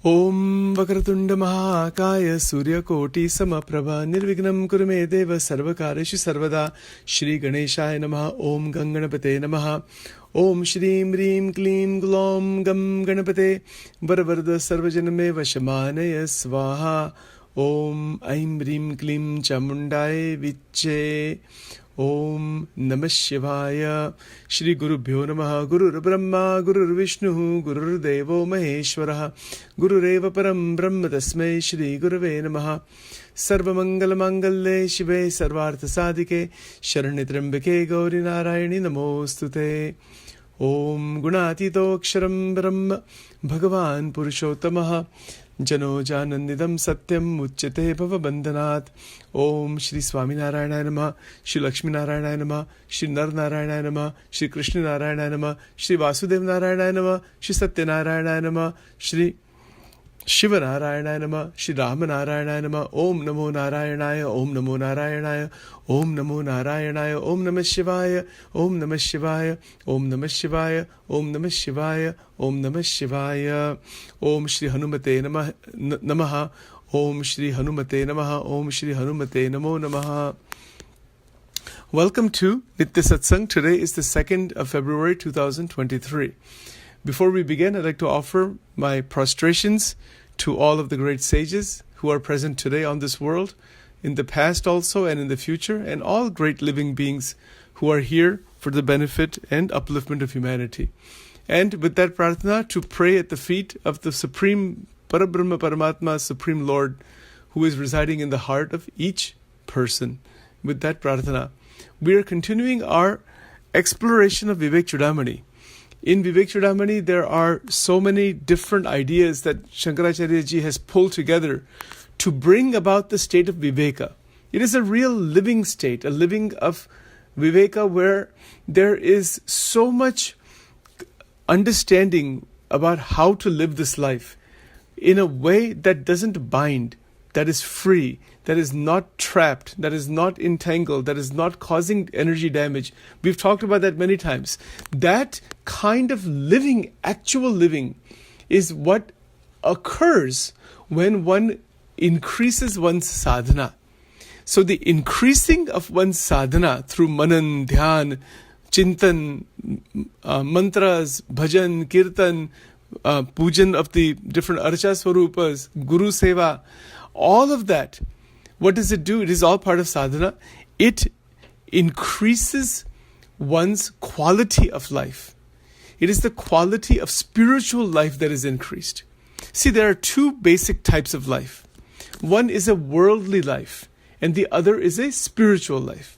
Om Vakratunda Mahakaya Surya Koti Samaprabha Nirvignam Kurume Deva Sarvakareshu Sarvada Shri Ganeshaya Namaha Om Ganganapate Namaha Om Shrim Rim Klim Glom Gam Ganapate Varavarada Sarvajaname Vashamanaya Svaha Om Aim Rim Klim Chamundai Viche Om Namah Shivaya Shri Guru Bhyo Namaha Guru Brahma Guru Vishnu Guru Devo Maheshwaraha Guru Reva Param Brahma Tasmai Shri Gurave Namaha Sarva Mangala Mangalle Shive Sarvartha Sadike Sharanitrambike Gauri Narayani Namostute Om Gunatito Ksharam Brahma Bhagavan Purushottamaha Jano Janandidam Satyam Uchyate Bhava Bandhanat Om Shri Swami Narayana Namaha Shri Lakshmi Narayana Namaha Shri Nar Narayana Namaha Shri Krishna Narayana Namaha Shri Vasudev Narayana Namaha Shri Satya Narayana Namaha Shri Shiva Narayana Namaha Shri Rama Narayana Namaha Om Namo Narayanaya Om Namo Narayanaya Om Namo Narayanaya Om Namah Shivaya Om Namah Shivaya Om Namah Shivaya Om Namah Shivaya Om Namah Shivaya Om Shri Hanumate Namaha Om Shri Hanumate Namaha Om Shri Hanumate Namo Namaha. Welcome to Nitya Satsang. Today is the 2nd of February 2023. Before we begin, I'd like to offer my prostrations to all of the great sages who are present today on this world, in the past also and in the future, and all great living beings who are here for the benefit and upliftment of humanity. And with that prarthana, to pray at the feet of the Supreme Parabrahma Paramatma, Supreme Lord, who is residing in the heart of each person. With that prarthana, we are continuing our exploration of Vivek Chudamani. In Vivek Chudamani, there are so many different ideas that Shankaracharya Ji has pulled together to bring about the state of Viveka. It is a real living state, a living of Viveka where there is so much understanding about how to live this life in a way that doesn't bind, that is free, that is not trapped, that is not entangled, that is not causing energy damage. We've talked about that many times. That kind of living, actual living, is what occurs when one increases one's sadhana. So the increasing of one's sadhana through manan, dhyan, chintan, mantras, bhajan, kirtan, pujan of the different archa swarupas, guru seva, all of that, what does it do? It is all part of sadhana. It increases one's quality of life. It is the quality of spiritual life that is increased. See, there are two basic types of life. One is a worldly life, and the other is a spiritual life.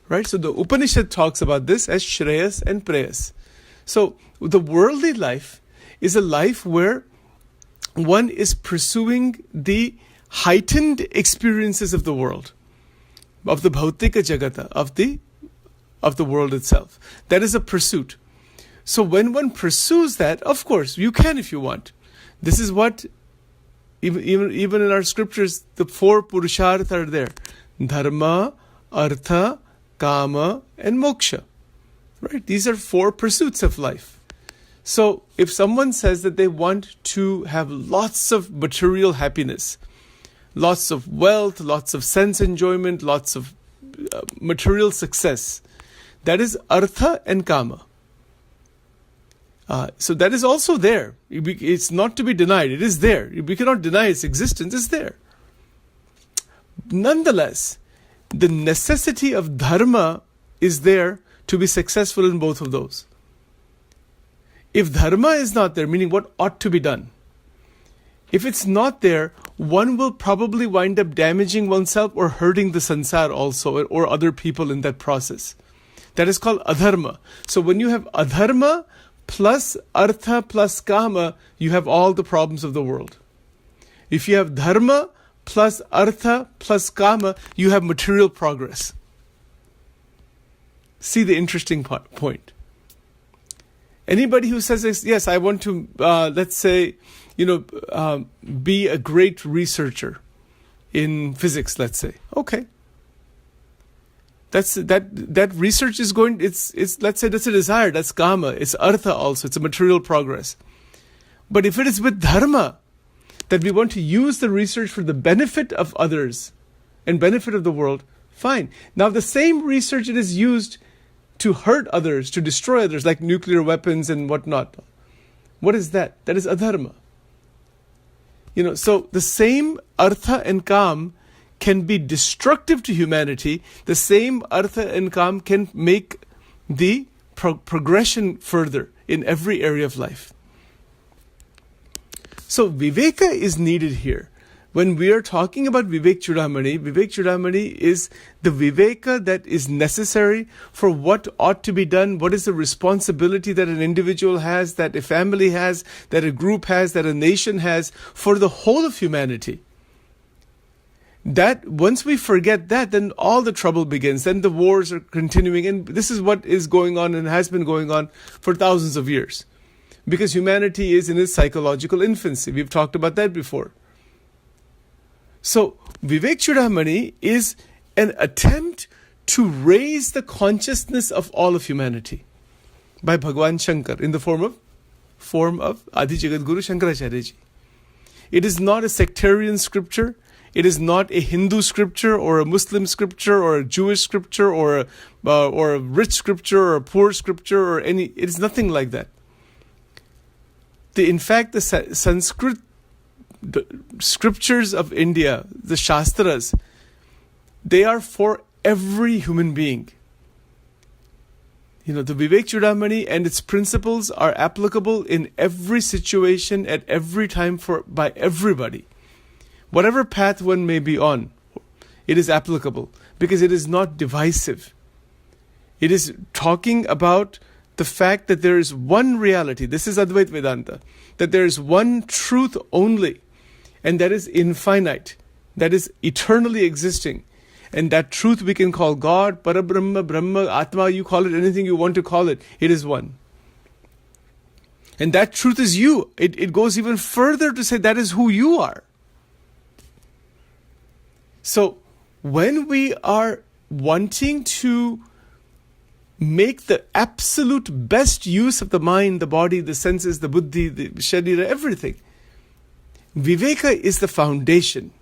Right? So the Upanishad talks about this as Shreyas and Preyas. So the worldly life is a life where one is pursuing the heightened experiences of the world, of the bhautika jagata, of the world itself. That is a pursuit. So when one pursues that, of course, you can if you want. This is what, even in our scriptures, the 4 purushartha are there. Dharma, artha, kama, and moksha. Right? These are 4 pursuits of life. So if someone says that they want to have lots of material happiness, lots of wealth, lots of sense enjoyment, lots of material success, that is artha and kama. So that is also there. It's not to be denied. It is there. We cannot deny its existence. It's there. Nonetheless, the necessity of dharma is there to be successful in both of those. If dharma is not there, meaning what ought to be done, if it's not there, one will probably wind up damaging oneself or hurting the sansar also, or other people in that process. That is called adharma. So when you have adharma plus artha plus kama, you have all the problems of the world. If you have dharma plus artha plus kama, you have material progress. See the interesting point. Anybody who says, yes, I want to, let's say, be a great researcher in physics, let's say. Okay. That research is going, it's let's say that's a desire, that's kama, it's artha also, it's a material progress. But if it is with dharma, that we want to use the research for the benefit of others and benefit of the world, fine. Now the same research it is used to hurt others, to destroy others, like nuclear weapons and whatnot. What is that? That is adharma. So the same artha and kam can be destructive to humanity. The same artha and kam can make the progression further in every area of life. So viveka is needed here. When we are talking about Vivek Chudamani is the viveka that is necessary for what ought to be done, what is the responsibility that an individual has, that a family has, that a group has, that a nation has, for the whole of humanity. That once we forget that, then all the trouble begins. Then the wars are continuing, and this is what is going on and has been going on for thousands of years. Because humanity is in its psychological infancy. We've talked about that before. So, Vivek Chudamani is an attempt to raise the consciousness of all of humanity by Bhagwan Shankar in the form of Adi Jagat Guru Shankaracharya Ji. It is not a sectarian scripture. It is not a Hindu scripture or a Muslim scripture or a Jewish scripture or a rich scripture or a poor scripture or any. It is nothing like that. In fact, the Sanskrit the scriptures of India, the Shastras, they are for every human being. The Vivek Chudamani and its principles are applicable in every situation at every time by everybody. Whatever path one may be on, it is applicable because it is not divisive. It is talking about the fact that there is one reality. This is Advait Vedanta. That there is one truth only. And that is infinite, that is eternally existing. And that truth we can call God, Parabrahma, Brahma, Atma, you call it anything you want to call it. It is one. And that truth is you. It goes even further to say that is who you are. So when we are wanting to make the absolute best use of the mind, the body, the senses, the buddhi, the sharira, everything, Viveka is the foundation.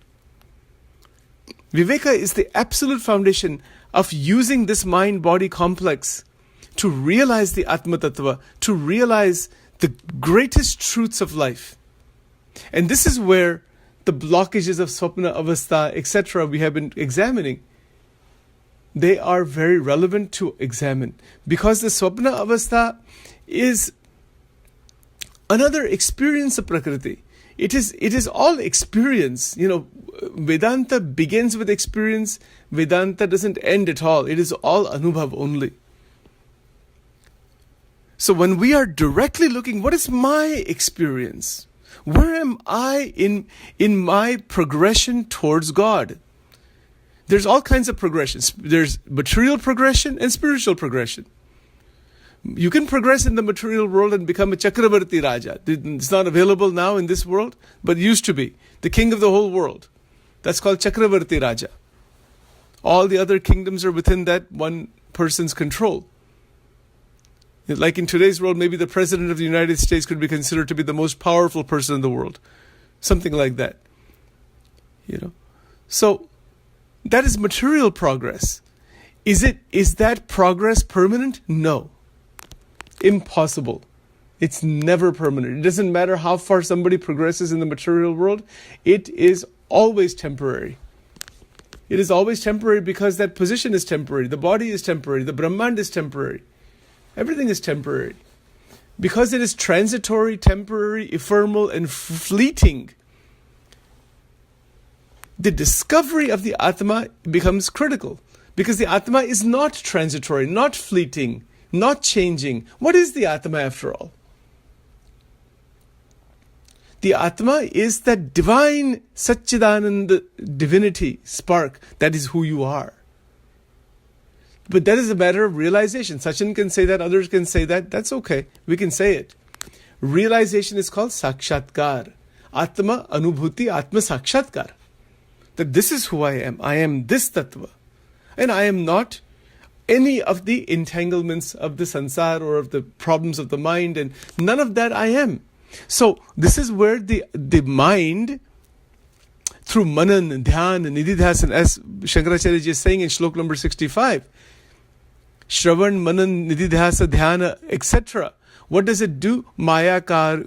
Viveka is the absolute foundation of using this mind-body complex to realize the Atma Tattva, to realize the greatest truths of life. And this is where the blockages of Swapna Avastha, etc. we have been examining, they are very relevant to examine. Because the Swapna Avastha is another experience of Prakriti. It is all experience. Vedanta begins with experience. Vedanta doesn't end at all. It is all Anubhav only. So when we are directly looking, what is my experience? Where am I in my progression towards God? There's all kinds of progressions. There's material progression and spiritual progression. You can progress in the material world and become a Chakravarti Raja. It's not available now in this world, but it used to be. The king of the whole world. That's called Chakravarti Raja. All the other kingdoms are within that one person's control. Like in today's world, maybe the President of the United States could be considered to be the most powerful person in the world. Something like that. So, that is material progress. Is that progress permanent? No. Impossible. It's never permanent. It doesn't matter how far somebody progresses in the material world. It is always temporary. It is always temporary because that position is temporary. The body is temporary. The Brahmand is temporary. Everything is temporary. Because it is transitory, temporary, ephemeral, and fleeting, the discovery of the Atma becomes critical. Because the Atma is not transitory, not fleeting, not changing. What is the Atma after all? The Atma is that divine Satchidananda divinity spark. That is who you are. But that is a matter of realization. Sachin can say that, others can say that. That's okay. We can say it. Realization is called Sakshatkar. Atma Anubhuti, Atma Sakshatkar. That this is who I am. I am this Tattva. And I am not any of the entanglements of the sansar or of the problems of the mind, and none of that I am. So this is where the mind, through manan, dhyan, nididhasan, as Shankaracharya ji is saying in shlok number 65, Shravan, manan, nididhasa, dhyana, etc. What does it do? Maya karyoti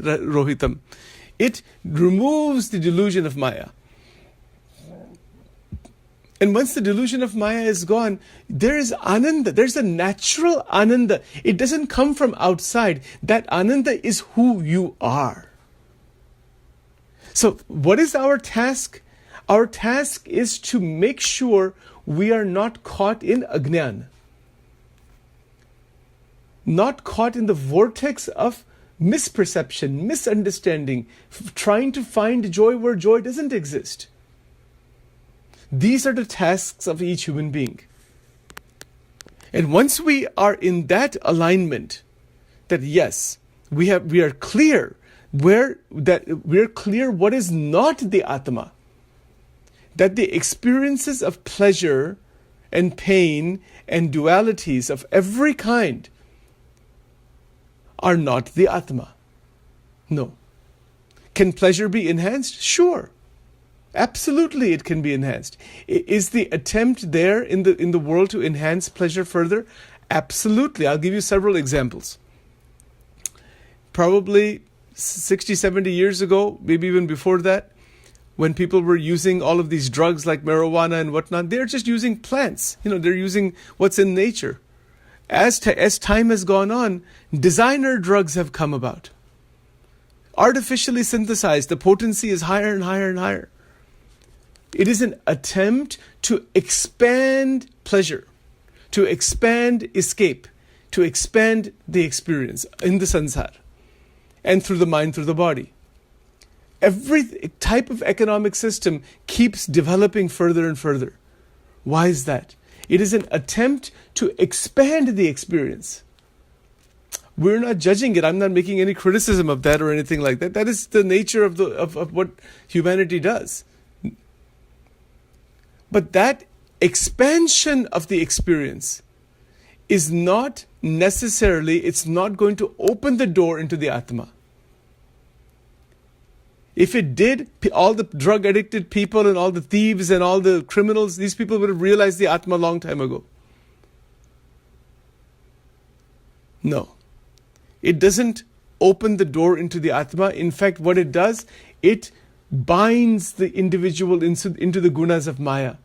rohitam. It removes the delusion of Maya. And once the delusion of Maya is gone, there is ananda. There's a natural ananda. It doesn't come from outside. That ananda is who you are. So what is our task? Our task is to make sure we are not caught in ajnana. Not caught in the vortex of misperception, misunderstanding, trying to find joy where joy doesn't exist. These are the tasks of each human being. And once we are in that alignment, that yes, we are clear what is not the Atma, that the experiences of pleasure and pain and dualities of every kind are not the Atma. No. Can pleasure be enhanced? Sure. Absolutely, it can be enhanced. Is the attempt there in the world to enhance pleasure further? Absolutely. I'll give you several examples. Probably 60, 70 years ago, maybe even before that, when people were using all of these drugs like marijuana and whatnot, they're just using plants. They're using what's in nature. As time has gone on, designer drugs have come about. Artificially synthesized, the potency is higher and higher and higher. It is an attempt to expand pleasure, to expand escape, to expand the experience in the sansar, and through the mind, through the body. Every type of economic system keeps developing further and further. Why is that? It is an attempt to expand the experience. We're not judging it. I'm not making any criticism of that or anything like that. That is the nature of what humanity does. But that expansion of the experience is not necessarily, it's not going to open the door into the Atma. If it did, all the drug addicted people and all the thieves and all the criminals, these people would have realized the Atma a long time ago. No. It doesn't open the door into the Atma. In fact, what it does, it binds the individual into the gunas of Maya.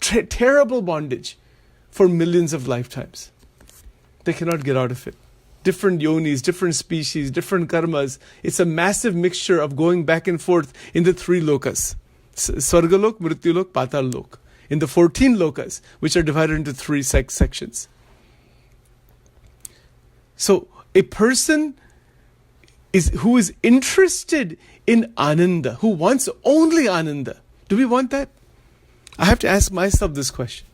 Terrible bondage for millions of lifetimes. They cannot get out of it. Different yonis, different species, different karmas. It's a massive mixture of going back and forth in the 3 lokas. Swargalok, Mrityulok, Patal Lok. In the 14 lokas, which are divided into 3 sections. So, a person who is interested in Ananda, who wants only Ananda. Do we want that? I have to ask myself this question.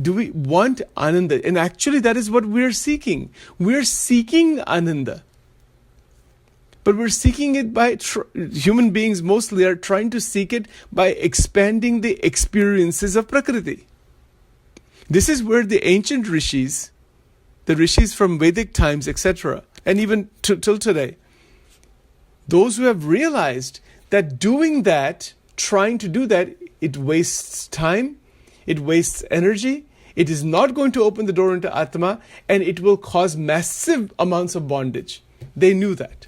Do we want Ananda? And actually that is what we're seeking. We're seeking Ananda. But we're seeking it by, human beings mostly are trying to seek it by expanding the experiences of Prakriti. This is where the ancient rishis, the rishis from Vedic times, etc., and even till today, those who have realized that doing that, trying to do that, it wastes time, it wastes energy, it is not going to open the door into Atma, and it will cause massive amounts of bondage. They knew that.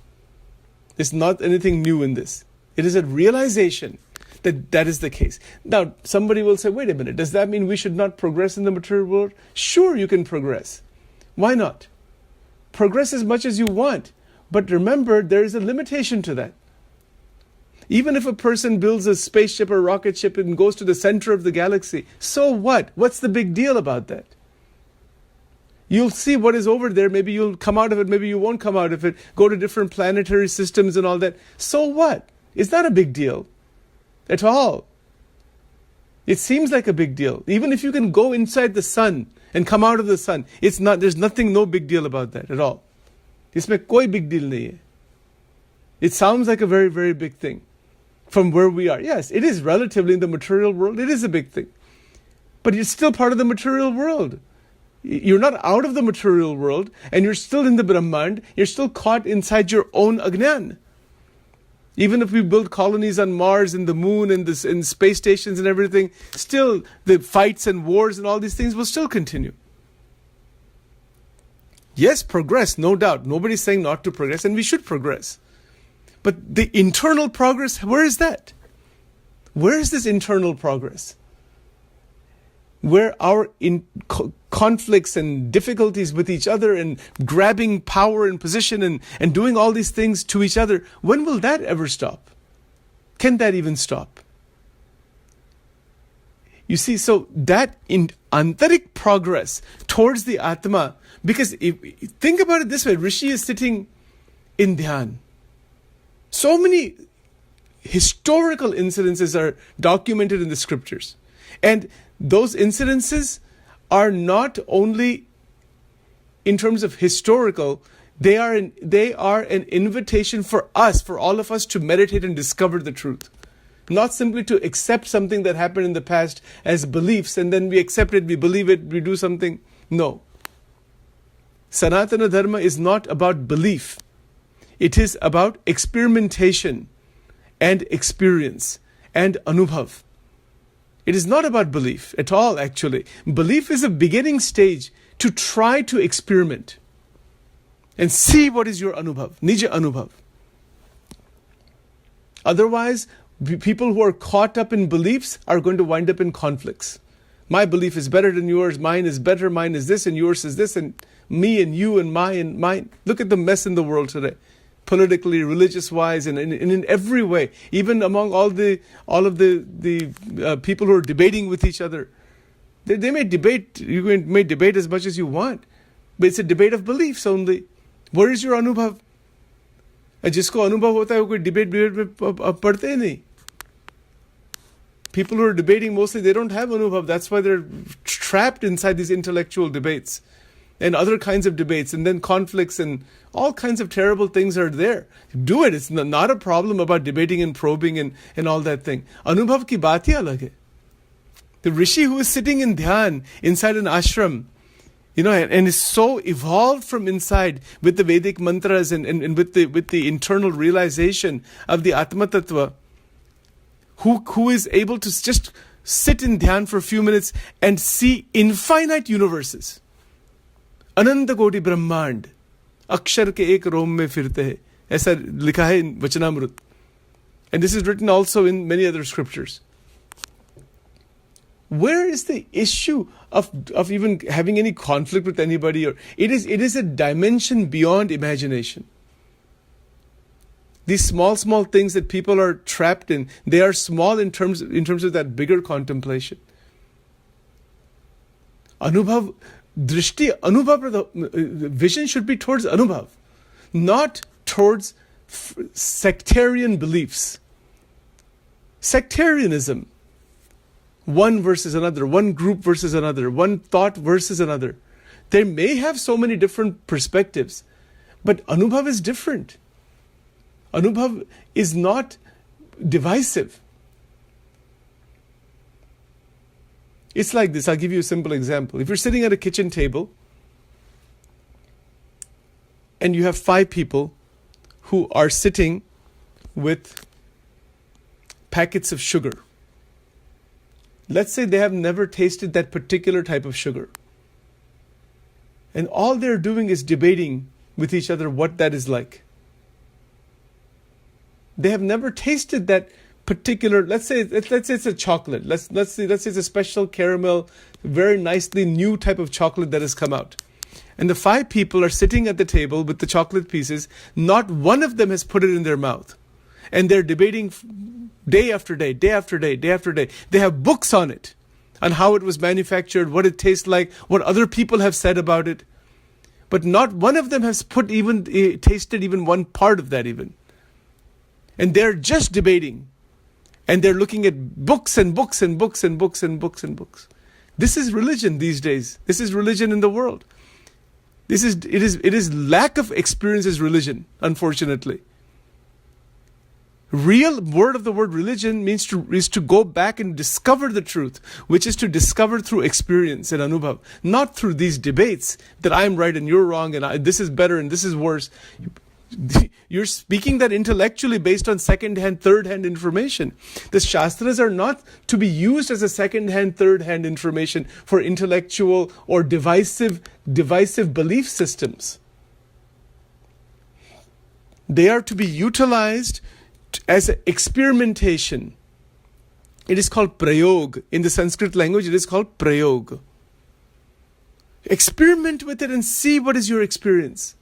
There's not anything new in this. It is a realization that that is the case. Now, somebody will say, wait a minute, does that mean we should not progress in the material world? Sure, you can progress. Why not? Progress as much as you want. But remember, there is a limitation to that. Even if a person builds a spaceship or rocket ship and goes to the center of the galaxy, so what? What's the big deal about that? You'll see what is over there. Maybe you'll come out of it. Maybe you won't come out of it. Go to different planetary systems and all that. So what? It's not a big deal at all. It seems like a big deal. Even if you can go inside the sun and come out of the sun, it's not. There's no big deal about that at all. Isme koi big deal nahi hai. It sounds like a very, very big thing from where we are. Yes, it is relatively in the material world. It is a big thing. But it's still part of the material world. You're not out of the material world, and you're still in the Brahmand. You're still caught inside your own Agnan. Even if we build colonies on Mars and the moon and in space stations and everything, still the fights and wars and all these things will still continue. Yes, progress, no doubt. Nobody's saying not to progress, and we should progress. But the internal progress, where is that? Where is this internal progress? Where our conflicts and difficulties with each other and grabbing power and position and doing all these things to each other, when will that ever stop? Can that even stop? You see, so that in antarik progress towards the Atma, because think about it this way, Rishi is sitting in Dhyan. So many historical incidences are documented in the scriptures. And those incidences are not only in terms of historical, they are an invitation for us, for all of us to meditate and discover the truth. Not simply to accept something that happened in the past as beliefs and then we accept it, we believe it, we do something. No. Sanatana Dharma is not about belief. It is about experimentation and experience and anubhav. It is not about belief at all, actually. Belief is a beginning stage to try to experiment and see what is your anubhav, nija anubhav. Otherwise, people who are caught up in beliefs are going to wind up in conflicts. My belief is better than yours, mine is better, mine is this, and yours is this, and me and you and mine. Look at the mess in the world today. Politically, religious-wise, and in every way, even among all of the people who are debating with each other, they may debate. You may debate as much as you want, but it's a debate of beliefs only. Where is your anubhav? जिसको अनुभव होता है वो कोई debate में पढ़ते ही नहीं. People who are debating mostly, they don't have anubhav. That's why they're trapped inside these intellectual debates and other kinds of debates, and then conflicts and all kinds of terrible things are there. Do it. It's not a problem about debating and probing and all that thing. Anubhav ki baat hi alag hai. The rishi who is sitting in dhyan inside an ashram, and is so evolved from inside with the Vedic mantras and with the internal realization of the Atma Tattva, who is able to just sit in dhyan for a few minutes and see infinite universes. अनंत कोटि ब्रह्मांड अक्षर के एक रोम में फिरते हैं, ऐसा लिखा है in Vachanamrita. And this is written also in many other scriptures. Where is the issue of even having any conflict with anybody? Or it is a dimension beyond imagination. These small things that people are trapped in, they are small in terms of that bigger contemplation. Anubhav, drishti, anubhav, vision should be towards anubhav, not towards sectarian beliefs. Sectarianism, one versus another, one group versus another, one thought versus another. They may have so many different perspectives, but anubhav is different. Anubhav is not divisive. It's like this. I'll give you a simple example. If you're sitting at a kitchen table and you have 5 people who are sitting with packets of sugar. Let's say they have never tasted that particular type of sugar. And all they're doing is debating with each other what that is like. They have never tasted that particular, let's say it's a chocolate. Let's say it's a special caramel, very nicely new type of chocolate that has come out. And the 5 people are sitting at the table with the chocolate pieces. Not one of them has put it in their mouth. And they're debating day after day, day after day, day after day. They have books on it, on how it was manufactured, what it tastes like, what other people have said about it. But not one of them has tasted even one part of that even. And they're just debating. And they're looking at books and books and books and books and books and books. This is religion these days. This is religion in the world. It is lack of experience is religion, unfortunately. Real word of the word religion is to go back and discover the truth, which is to discover through experience and anubhav, not through these debates that I'm right and you're wrong and this is better and this is worse. You're speaking that intellectually based on second-hand, third-hand information. The Shastras are not to be used as a second-hand, third-hand information for intellectual or divisive belief systems. They are to be utilized as experimentation. It is called prayog. In the Sanskrit language, it is called prayog. Experiment with it and see what is your experience.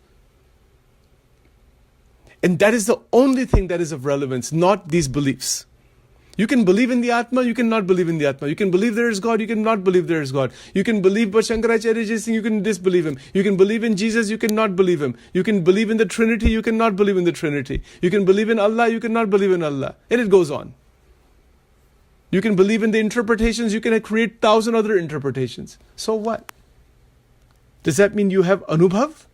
And that is the only thing that is of relevance, not these beliefs. You can believe in the Atma, you cannot believe in the Atma. You can believe there is God, you cannot believe there is God. You can believe but Shankaracharya is saying you can disbelieve him. You can believe in Jesus, you cannot believe him. You can believe in the Trinity, you cannot believe in the Trinity. You can believe in Allah, you cannot believe in Allah. And it goes on. You can believe in the interpretations, you can create 1,000 other interpretations. So what? Does that mean you have anubhav?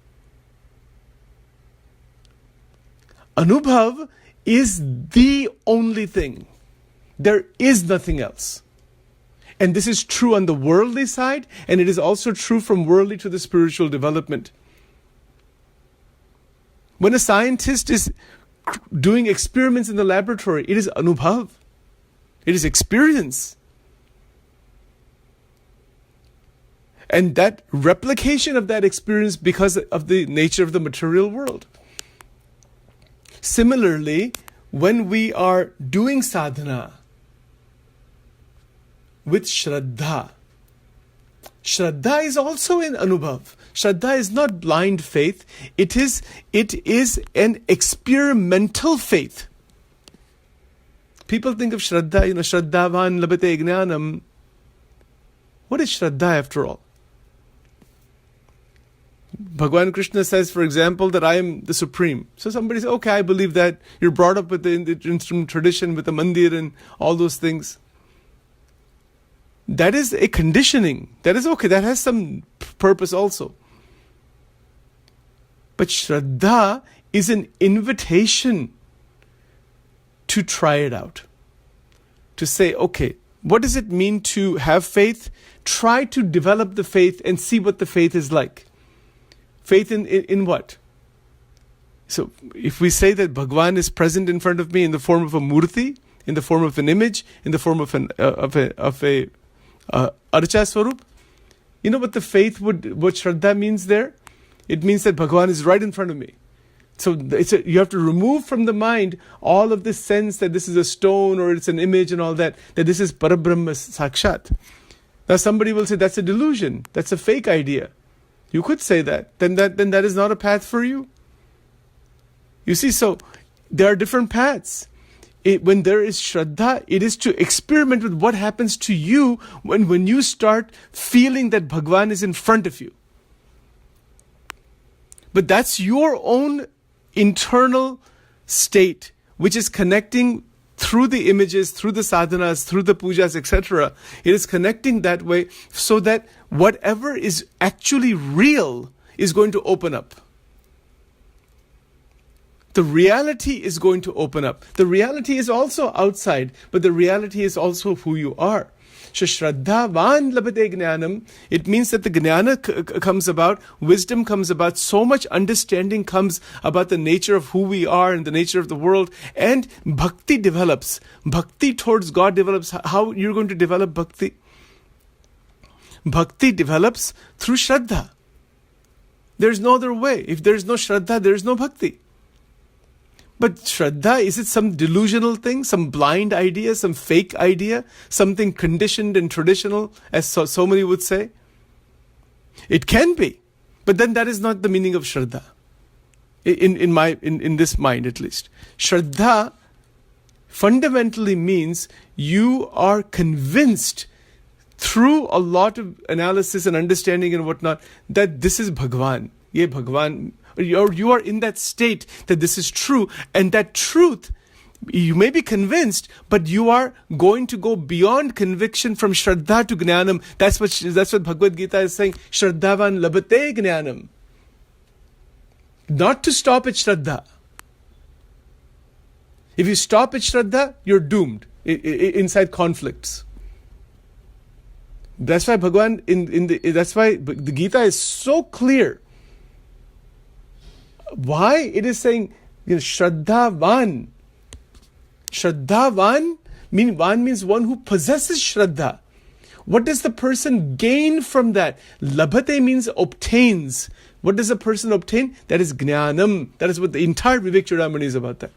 Anubhav is the only thing. There is nothing else. And this is true on the worldly side, and it is also true from worldly to the spiritual development. When a scientist is doing experiments in the laboratory, it is anubhav. It is experience. And that replication of that experience because of the nature of the material world. Similarly, when we are doing sadhana with Shraddha, Shraddha is also an anubhav. Shraddha is not blind faith. It is an experimental faith. People think of Shraddha, Shraddhavan labate jnanam. What is Shraddha after all? Bhagavan Krishna says, for example, that I am the Supreme. So somebody says, okay, I believe that. You're brought up with the instrument tradition, with the mandir and all those things. That is a conditioning. That is okay. That has some purpose also. But Shraddha is an invitation to try it out. To say, okay, what does it mean to have faith? Try to develop the faith and see what the faith is like. Faith in what? So if we say that Bhagwan is present in front of me in the form of a murti, in the form of an image, in the form of a archa swarup, you know what the faith what Shraddha means there? It means that Bhagwan is right in front of me. So you have to remove from the mind all of this sense that this is a stone or it's an image and all that this is Parabrahma Sakshat. Now somebody will say that's a delusion, that's a fake idea. You could say that. Then that is not a path for you. You see, so there are different paths. When there is Shraddha, it is to experiment with what happens to you when you start feeling that Bhagwan is in front of you. But that's your own internal state, which is connecting through the images, through the sadhanas, through the pujas, etc. It is connecting that way so that whatever is actually real is going to open up. The reality is going to open up. The reality is also outside, but the reality is also who you are. So Shraddhavan labate jnanam, it means that the jnana comes about, wisdom comes about, so much understanding comes about the nature of who we are and the nature of the world, and bhakti develops. Bhakti towards God develops. How you're going to develop bhakti? Bhakti develops through Shraddha. There's no other way. If there's no Shraddha, there's no bhakti. But Shraddha, is it some delusional thing, some blind idea, some fake idea, something conditioned and traditional, as so many would say? It can be, but then that is not the meaning of Shraddha. In this mind at least. Shraddha fundamentally means you are convinced through a lot of analysis and understanding and whatnot that this is Bhagwan. Ye Bhagwan. You are in that state that this is true, and that truth, you may be convinced, but you are going to go beyond conviction from Shraddha to Jnanam. That's what Bhagavad Gita is saying. Shraddhavan labate Jnanam. Not to stop at Shraddha. If you stop at Shraddha, you're doomed inside conflicts. That's why that's why the Gita is so clear. Why it is saying, Shraddhavan. Shraddhavan means one who possesses Shraddha. What does the person gain from that? Labhate means obtains. What does a person obtain? That is Jnanam. That is what the entire Vivek Chudamani is about that.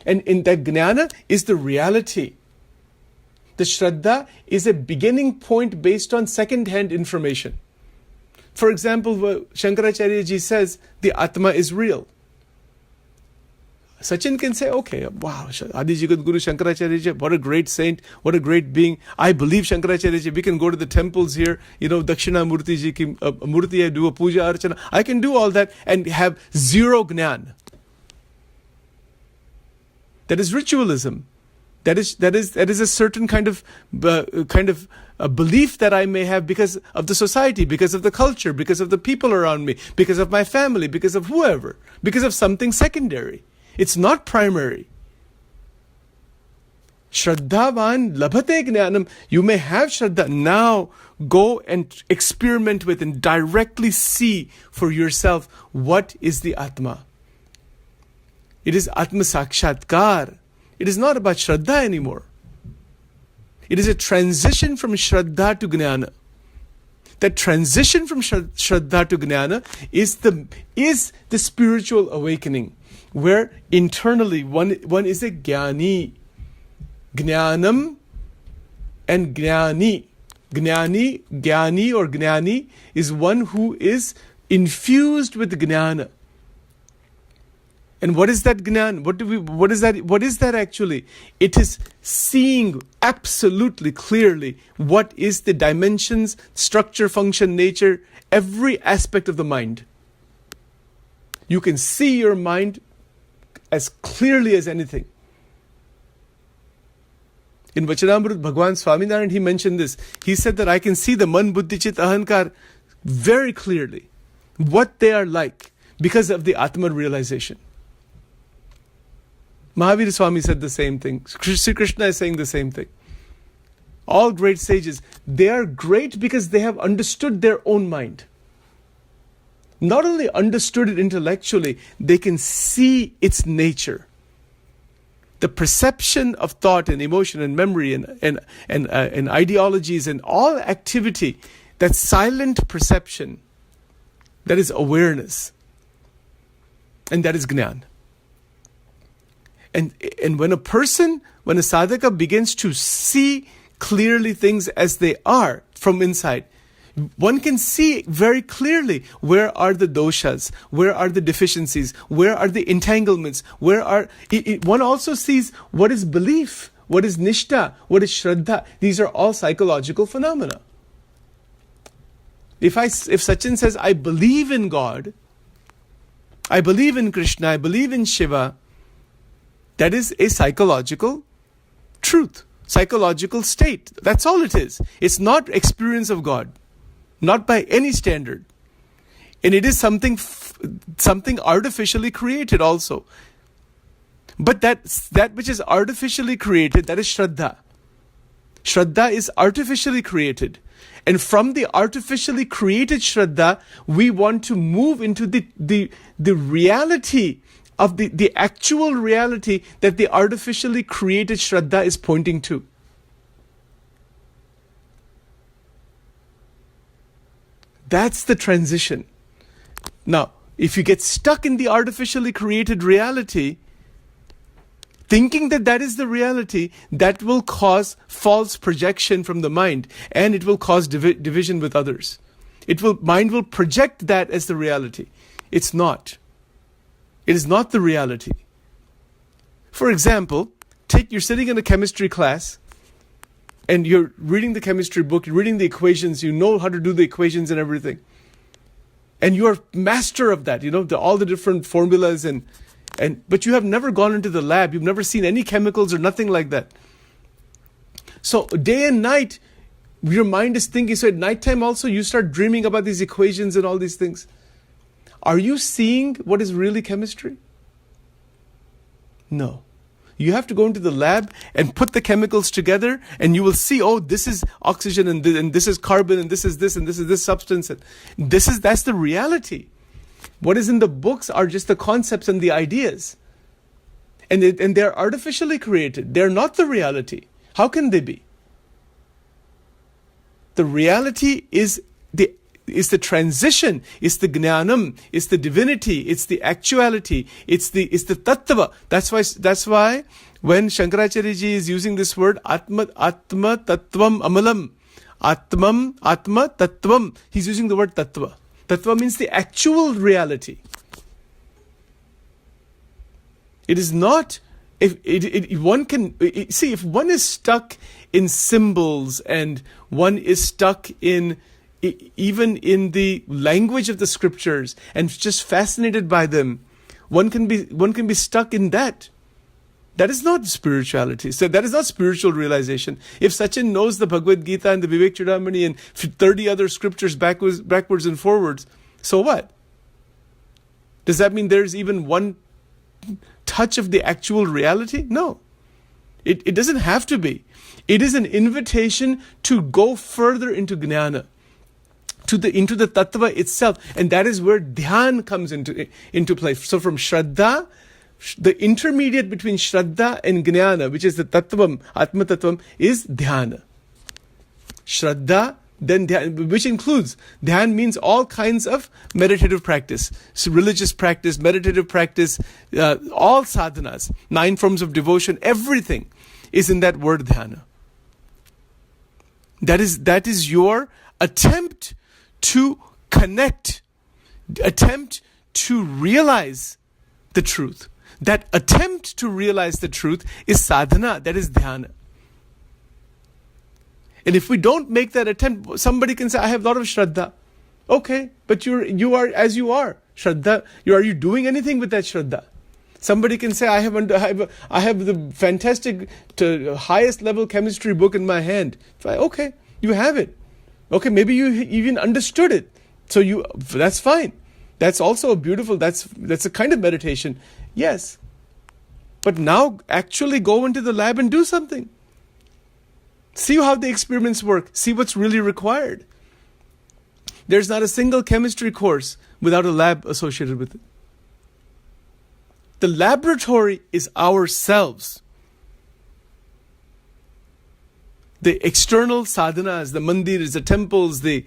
And in that Jnana is the reality. The Shraddha is a beginning point based on second-hand information. For example, Shankaracharya ji says the Atma is real. Sachin can say, okay, wow, Adi Jagat Guru Shankaracharya ji, what a great saint, what a great being. I believe Shankaracharya ji. We can go to the temples here, Dakshina Murti ji ki Murti hai, do a puja archana. I can do all that and have zero Gnan. That is ritualism. That is a certain kind of a belief that I may have because of the society, because of the culture, because of the people around me, because of my family, because of whoever, because of something secondary. It's not primary. Shraddhavan labhate jnanam. You may have Shraddha. Now go and experiment with and directly see for yourself what is the Atma. It is Atma Sakshatkar. It is not about Shraddha anymore. It is a transition from Shraddha to Jnana. That transition from Shraddha to Jnana is the spiritual awakening, where internally one is a Jnani. Jnanam and Jnani. Jnani or Jnani is one who is infused with Jnana. And what is that Gnan? What is that actually? It is seeing absolutely clearly what is the dimensions, structure, function, nature, every aspect of the mind. You can see your mind as clearly as anything. In Vachanamrut, Bhagwan Swaminarayan, he mentioned this. He said that I can see the Man, Buddhi, Chit, Ahankar very clearly, what they are like because of the Atman realization. Mahavir Swami said the same thing. Sri Krishna is saying the same thing. All great sages, they are great because they have understood their own mind. Not only understood it intellectually, they can see its nature. The perception of thought and emotion and memory and ideologies and all activity, that silent perception, that is awareness. And that is Gnan. And when a sadhaka begins to see clearly things as they are from inside, one can see very clearly where are the doshas, where are the deficiencies, where are the entanglements, one also sees what is belief, what is nishta, what is shraddha. These are all psychological phenomena. If Sachin says, I believe in God, I believe in Krishna, I believe in Shiva, that is a psychological truth, psychological state. That's all it is. It's not experience of God, not by any standard. And it is something artificially created also. But that which is artificially created, that is Shraddha. Shraddha is artificially created. And from the artificially created Shraddha, we want to move into the reality of the actual reality that the artificially created Shraddha is pointing to. That's the transition. Now, if you get stuck in the artificially created reality, thinking that is the reality, that will cause false projection from the mind, and it will cause division with others. Mind will project that as the reality. It's not. It is not the reality. For example, you're sitting in a chemistry class, and you're reading the chemistry book, you're reading the equations, you know how to do the equations and everything. And you're master of that, all the different formulas but you have never gone into the lab, you've never seen any chemicals or nothing like that. So day and night, your mind is thinking. So at nighttime also, you start dreaming about these equations and all these things. Are you seeing what is really chemistry? No. You have to go into the lab and put the chemicals together, and you will see, oh, this is oxygen, and this is carbon, and this is this, and this is this substance. And that's the reality. What is in the books are just the concepts and the ideas. And they're artificially created. They're not the reality. How can they be? The reality is the transition, it's the gnanam, it's the divinity, it's the actuality, it's the tattva. That's why when Shankaracharya ji is using this word atma tattvam amalam, atma tattvam, he's using the word tattva. Tattva means the actual reality. It is not, if one is stuck in symbols and one is stuck in even in the language of the scriptures and just fascinated by them, one can be stuck in that. That is not spirituality. So that is not spiritual realization. If Sachin knows the Bhagavad Gita and the Vivek Chudamani and 30 other scriptures backwards and forwards, so what? Does that mean there's even one touch of the actual reality? No. It doesn't have to be. It is an invitation to go further into jnana, into the tattva itself, and that is where dhyan comes into play. So from shraddha, the intermediate between shraddha and jnana, which is the tattvam, atma tattvam, is dhyana. Shraddha, then dhyan, which includes, dhyan means all kinds of meditative practice, so religious practice, meditative practice, all sadhanas, 9 forms of devotion, everything is in that word dhyana. That is your attempt to connect, attempt to realize the truth. That attempt to realize the truth is sadhana, that is dhyana. And if we don't make that attempt, somebody can say, I have a lot of shraddha. Okay, but you are as you are. Shraddha, are you doing anything with that shraddha? Somebody can say, I have the fantastic highest level chemistry book in my hand. Okay, you have it. Okay, maybe you even understood it. So that's fine. That's also that's a kind of meditation. Yes. But now actually go into the lab and do something. See how the experiments work. See what's really required. There's not a single chemistry course without a lab associated with it. The laboratory is ourselves. The external sadhanas, the mandirs, the temples, the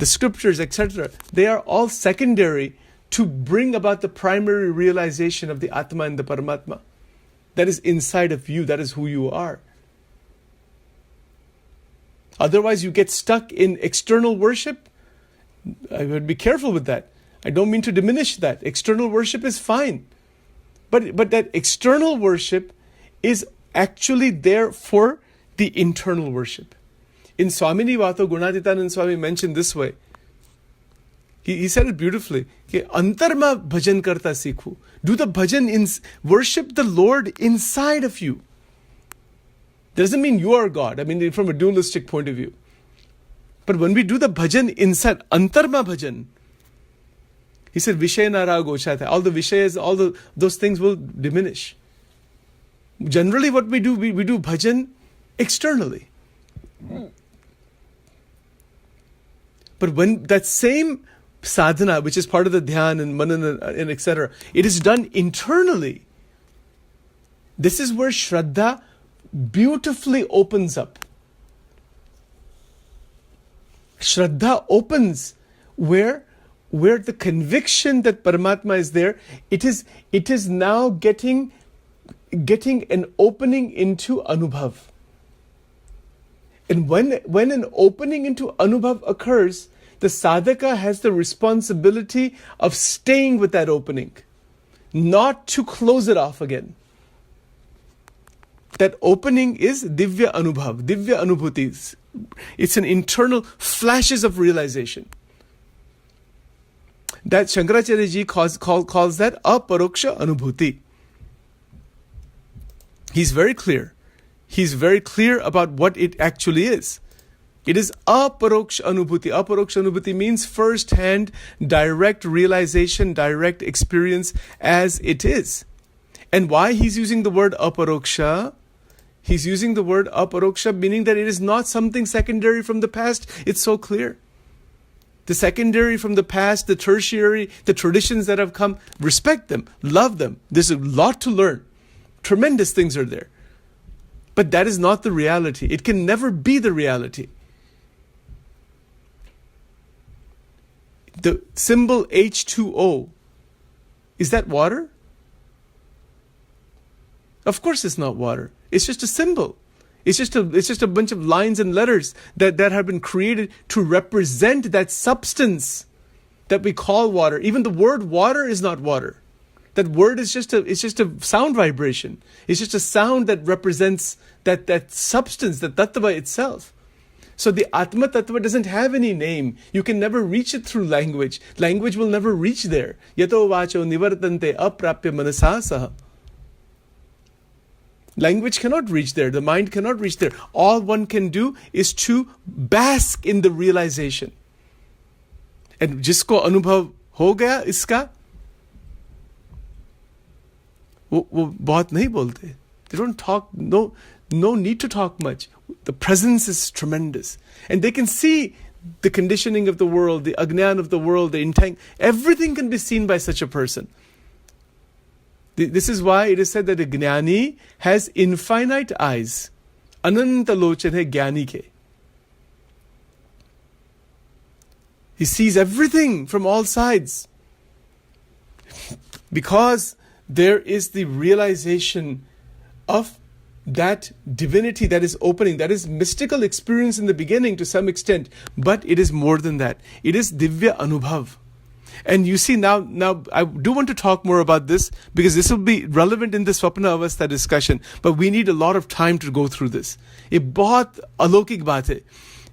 scriptures, etc., they are all secondary to bring about the primary realization of the Atma and the Paramatma. That is inside of you. That is who you are. Otherwise, you get stuck in external worship. I would be careful with that. I don't mean to diminish that. External worship is fine. But that external worship is actually there for the internal worship. In Swamini Vato, Gunaditanand Swami mentioned this way. He said it beautifully. Antarma bhajan karta sikhu. Do the bhajan, worship the Lord inside of you. Doesn't mean you are God. I mean, from a dualistic point of view. But when we do the bhajan inside, antarma bhajan, he said, Vishay nara gochata. All the vishayas, those things will diminish. Generally what we do bhajan externally. But when that same sadhana, which is part of the dhyan and manana and etc., it is done internally. This is where shraddha beautifully opens up. Shraddha opens where the conviction that Paramatma is there, it is now getting an opening into Anubhav. And when an opening into Anubhav occurs, the sadhaka has the responsibility of staying with that opening, not to close it off again. That opening is Divya Anubhav, Divya Anubhutis. It's an internal flashes of realization. That Shankaracharya ji calls that aparoksha anubhuti. He's very clear. He's very clear about what it actually is. It is aparoksha anubhuti. Aparoksha anubhuti means first-hand, direct realization, direct experience as it is. And why he's using the word aparoksha? He's using the word aparoksha, meaning that it is not something secondary from the past. It's so clear. The secondary from the past, the tertiary, the traditions that have come, respect them, love them. There's a lot to learn. Tremendous things are there. But that is not the reality. It can never be the reality. The symbol H2O, is that water? Of course it's not water. It's just a symbol. It's just a bunch of lines and letters that have been created to represent that substance that we call water. Even the word water is not water. That word is just a sound vibration. It's just a sound that represents that substance, that tattva itself. So the Atma Tattva doesn't have any name. You can never reach it through language. Language will never reach there. Yato vacho nivartante aprapya manasasaha. Language cannot reach there. The mind cannot reach there. All one can do is to bask in the realization. And जिसको अनुभव हो गया इसका, वो बहुत नहीं बोलते. They don't talk. No need to talk much. The presence is tremendous, and they can see the conditioning of the world, the agnan of the world, the intent. Everything can be seen by such a person. This is why it is said that a Jnani has infinite eyes. Ananta lochan hai Jnani ke. He sees everything from all sides. Because there is the realization of that divinity that is opening, that is mystical experience in the beginning to some extent, but it is more than that. It is Divya Anubhav. And you see now I do want to talk more about this because this will be relevant in the Swapna Avastha discussion, but we need a lot of time to go through this. ये बहुत अलौकिक बात है.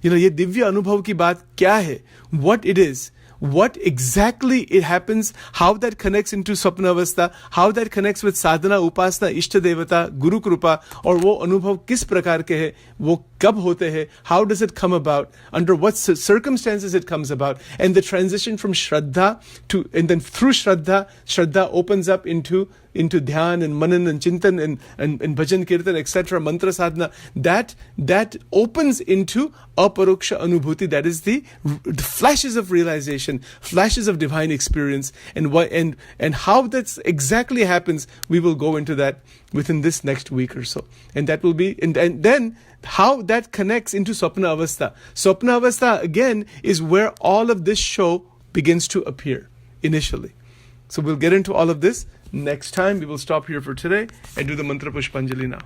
ये दिव्य अनुभव की बात क्या है? What it is, what exactly it happens, how that connects into Swapna Avastha, how that connects with sadhana, upasana, ishta devata, guru kripa, और वो अनुभव किस प्रकार के है, वो कब होते हैं, how does it come about, under what circumstances it comes about, and the transition from Shraddha to, and then through Shraddha opens up into dhyan and manan and chintan and bhajan kirtan, etc., mantra sadhana, that opens into aparoksha anubhuti, that is the flashes of realization, flashes of divine experience, and how that exactly happens, we will go into that within this next week or so. And that will be, and then how that connects into Swapna Avastha. Swapna Avastha, again, is where all of this show begins to appear initially. So we'll get into all of this next time. We will stop here for today and do the Mantra Pushpanjali now.